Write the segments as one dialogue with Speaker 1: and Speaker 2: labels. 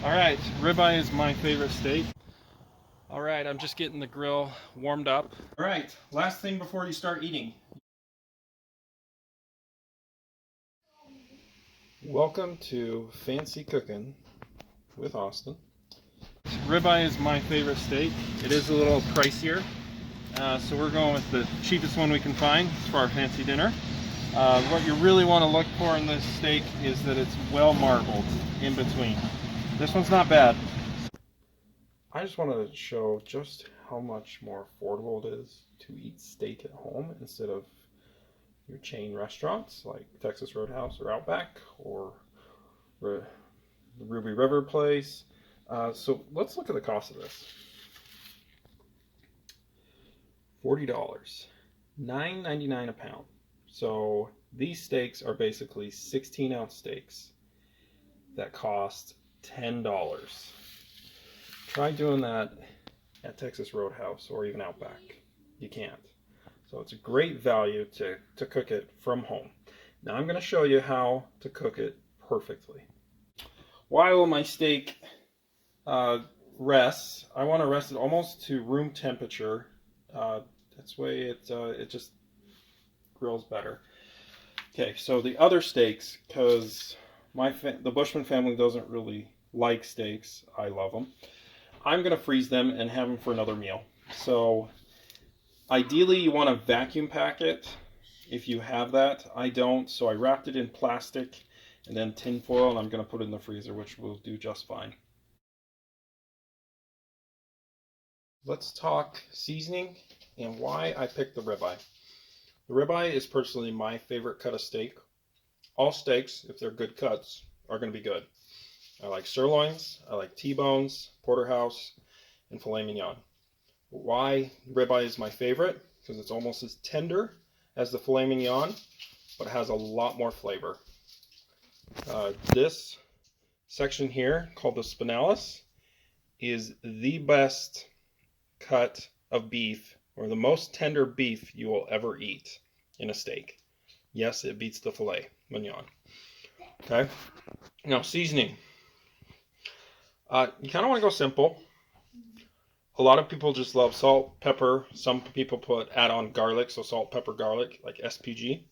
Speaker 1: Alright, ribeye is my favorite steak. Alright, I'm just getting the grill warmed up. Alright, last thing before you start eating. Welcome to Fancy Cooking with Austin. Ribeye is my favorite steak. It is a little pricier, so we're going with the cheapest one we can find for our fancy dinner. What you really want to look for in this steak is that it's well marbled in between. This one's not bad. I just wanted to show just how much more affordable it is to eat steak at home instead of your chain restaurants like Texas Roadhouse or Outback or the Ruby River place. So let's look at the cost of this. $40, $9.99 a pound. So these steaks are basically 16-ounce steaks that cost $10. Try doing that at Texas Roadhouse or even Outback. You can't. So it's a great value to cook it from home. Now I'm going to show you how to cook it perfectly. While my steak rests, I want to rest it almost to room temperature. That's way it just grills better. Okay, so the other steaks, because the Bushman family doesn't really like steaks. I love them. I'm going to freeze them and have them for another meal. So ideally you want to vacuum pack it if you have that. I don't, so I wrapped it in plastic and then tin foil, and I'm going to put it in the freezer, which will do just fine. Let's talk seasoning and why I picked the ribeye. The ribeye is personally my favorite cut of steak. All steaks, if they're good cuts, are going to be good. I like sirloins, I like T-bones, porterhouse, and filet mignon. Why ribeye is my favorite? Because it's almost as tender as the filet mignon, but it has a lot more flavor. This section here, called the spinalis, is the best cut of beef, or the most tender beef you will ever eat in a steak. Yes, it beats the filet mignon. Okay, now seasoning. You kind of want to go simple. A lot of people just love salt, pepper. Some people add on garlic, so salt, pepper, garlic, like SPG.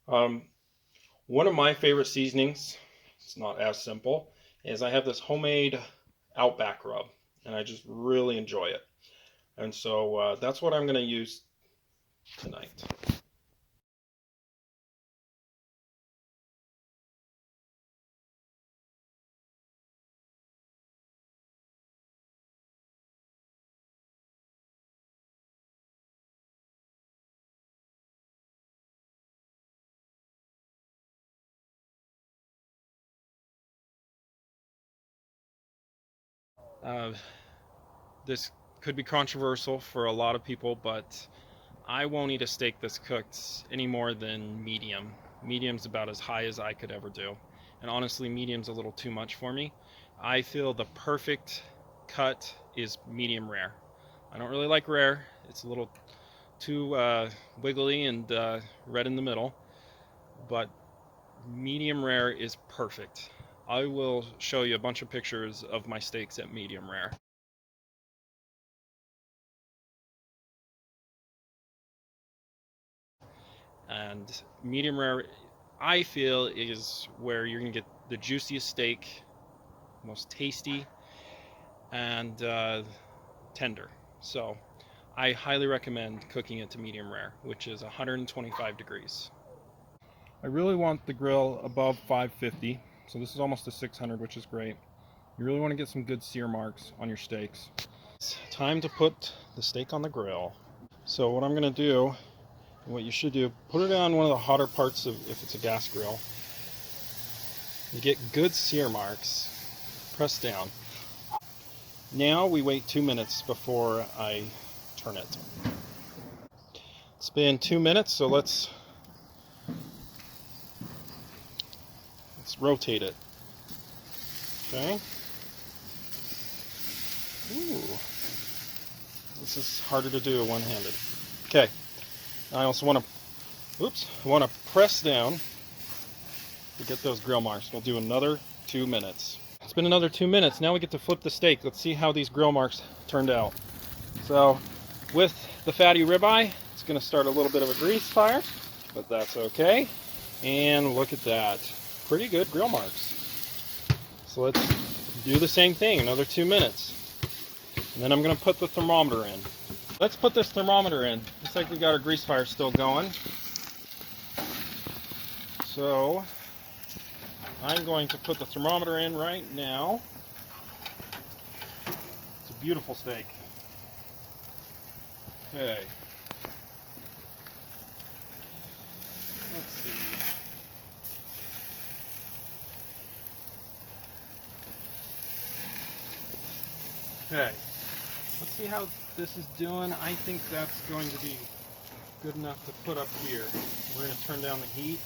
Speaker 1: One of my favorite seasonings, it's not as simple, is I have this homemade Outback rub, and I just really enjoy it. And so that's what I'm going to use tonight. This could be controversial for a lot of people, but I won't eat a steak that's cooked any more than medium. Medium's about as high as I could ever do. And honestly, medium's a little too much for me. I feel the perfect cut is medium rare. I don't really like rare. It's a little too wiggly and red in the middle. But medium rare is perfect. I will show you a bunch of pictures of my steaks at medium rare. And medium rare, I feel, is where you're going to get the juiciest steak, most tasty, and tender. So I highly recommend cooking it to medium rare, which is 125 degrees. I really want the grill above 550, so this is almost a 600, which is great. You really want to get some good sear marks on your steaks. It's time to put the steak on the grill. So what I'm going to do, what you should do, put it on one of the hotter parts of, if it's a gas grill. You get good sear marks. Press down. Now we wait 2 minutes before I turn it. It's been 2 minutes, so let's rotate it. Okay. Ooh. This is harder to do one-handed. Okay. I also want to press down to get those grill marks. We'll do another 2 minutes. It's been another 2 minutes. Now we get to flip the steak. Let's see how these grill marks turned out. So with the fatty ribeye, it's going to start a little bit of a grease fire, but that's okay. And look at that. Pretty good grill marks. So let's do the same thing, another 2 minutes. And then I'm going to put the thermometer in. Let's put this thermometer in. Looks like we got our grease fire still going. So I'm going to put the thermometer in right now. It's a beautiful steak. Okay. Let's see. Okay. Let's see how this is doing. I think that's going to be good enough to put up here. We're going to turn down the heat.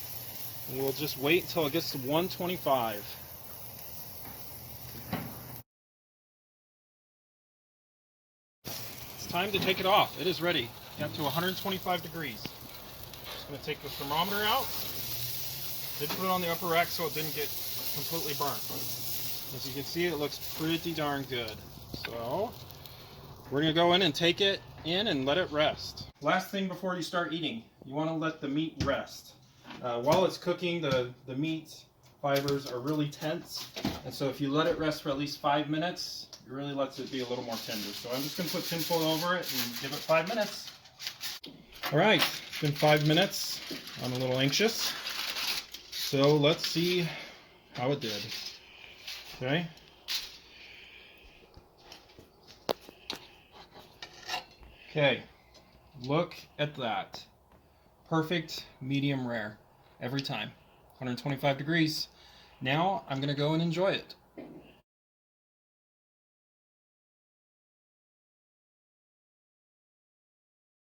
Speaker 1: And we'll just wait until it gets to 125. It's time to take it off. It is ready. Got to 125 degrees. Just going to take the thermometer out. Did put it on the upper rack so it didn't get completely burnt. As you can see, it looks pretty darn good. So we're going to go in and take it in and let it rest. Last thing before you start eating, you want to let the meat rest. While it's cooking, the meat fibers are really tense, and so if you let it rest for at least 5 minutes, it really lets it be a little more tender. So I'm just going to put tinfoil over it and give it 5 minutes. Alright, it's been 5 minutes. I'm a little anxious. So let's see how it did. Okay. Okay, look at that. Perfect medium rare every time. 125 degrees. Now I'm going to go and enjoy it.